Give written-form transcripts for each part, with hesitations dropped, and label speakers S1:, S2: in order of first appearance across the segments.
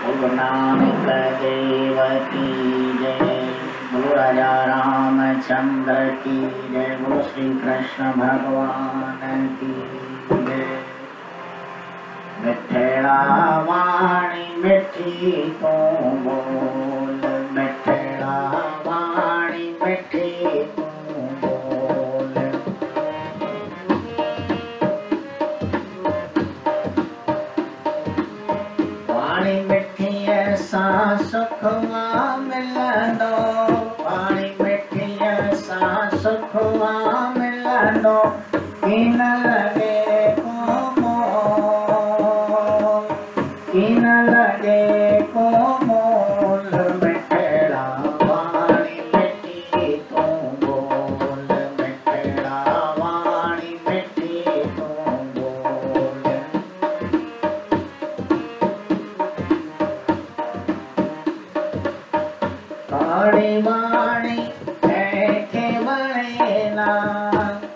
S1: गुरु नानक देव की जय। गुरु राजा रामचंद्र की जय। गुरु श्री कृष्ण भगवान की जय। मिठड़ा वाणी मिठी तो बोल, मिठड़ा वाणी मिठी तो बोल। वाणी मिठी ऐसा सुखवा मिलंदो, वाणी मिठी ऐसा सुखवा मिलंदो, कीन लगे को मोल, कीन लगे को मोल। मिठड़ा वाणी मिठी तो बोल, मिठड़ा वाणी मिठी तो बोल। काड़ी वाणी कैखे वणेना,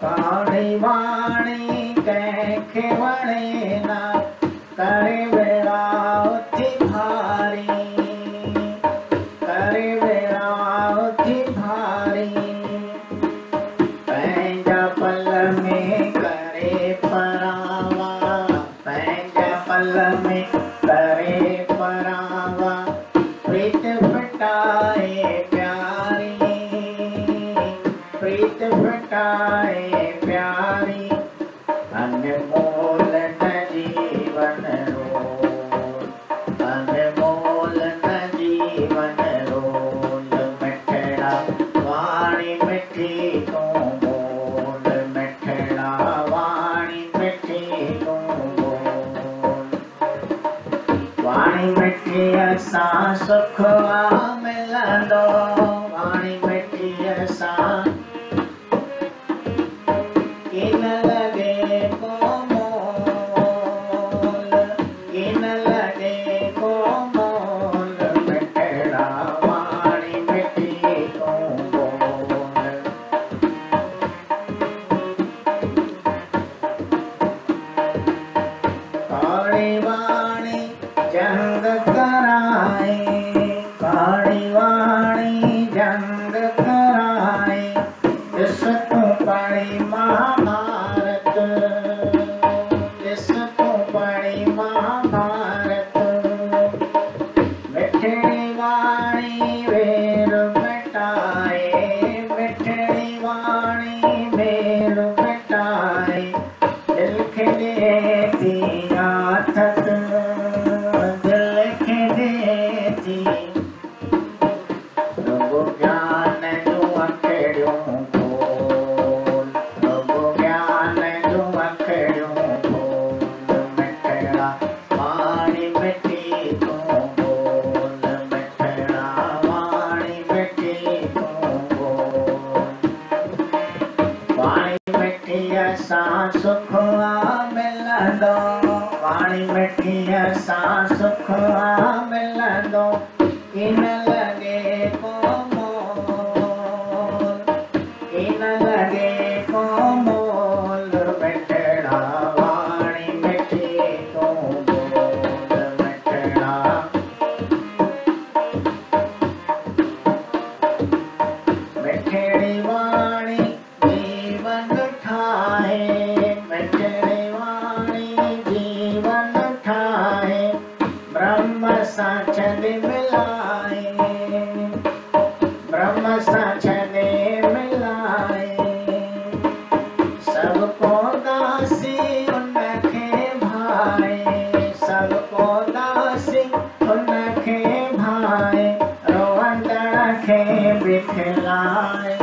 S1: काड़ी वाणी कैखे वणेना, करे बेड़ा उथी भारी, करे बेड़ा उथी भारी। पंहिंजा पल में करे परावा, पंहिंजा पल में करे परावा। प्रीत फटाए प्यारी, प्रीत फटाए प्यारी। अनमोल न जीवन रोल, अनमोल न जीवन रोल। मिठड़ा वाणी मिठी तो बोल, मिठड़ा वाणी मिठी तो बोल। वाणी मिठी ऐसा सुखवा मिलंदो, वाणी मिठी ऐसा कीन लगे को मोल, कीन लगे को मोल। मिठड़ा वाणी मिठी तो बोल। काड़ी वाणी जंग कराए, काड़ी वाणी जंग कराए। जिस तू पढ़ी महाभारत, जिस तू पढ़ी महाभारत। मिठड़ी वाणी वेर मिटाए, मिठड़ी वाणी वेर मिटाए। दिल के देती आथत, दिल के देती। प्रभु ज्ञान जो अखड़ियों खोल, प्रभु ज्ञान जो अखड़ियों खोल। मिठड़ा वाणी मिठी तो बोल, मिठड़ा वाणी मिठी तो बोल। वाणी मिठी ऐसा सुखवा मिलंदो, वाणी मिठी ऐसा सुखवा मिलंदो, कीन लगे को मोल, कीन लगे को मोल। मिठड़ा वाणी मिठी तो बोल, मिठड़ा मिठड़ी वाणी जीवन ठाए, मिठड़ी वाणी जीवन ठाए। ब्रह्म साचद मिलाए, ब्रह्म साचद मिलाए। सबको दासी उनखे भाए, सबको दासी उनखे भाए। रोवंदड़ खे बिखलाए,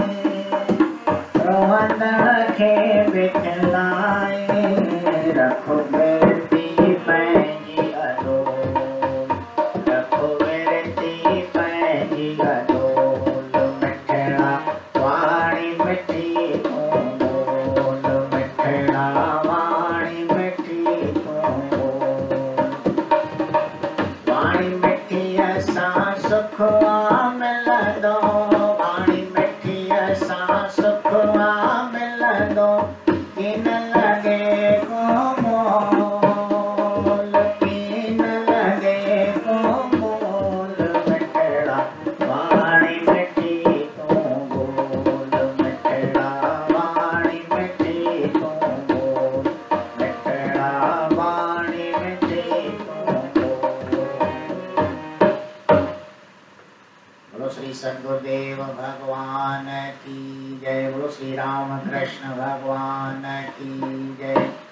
S1: रोवंदड़ खे बिखलाए। रखो बेटी पंहिंजी अडोल, रखो बेटी सद्गुरुदेव भगवान की जय। बोलो श्री राम कृष्ण भगवान की जय।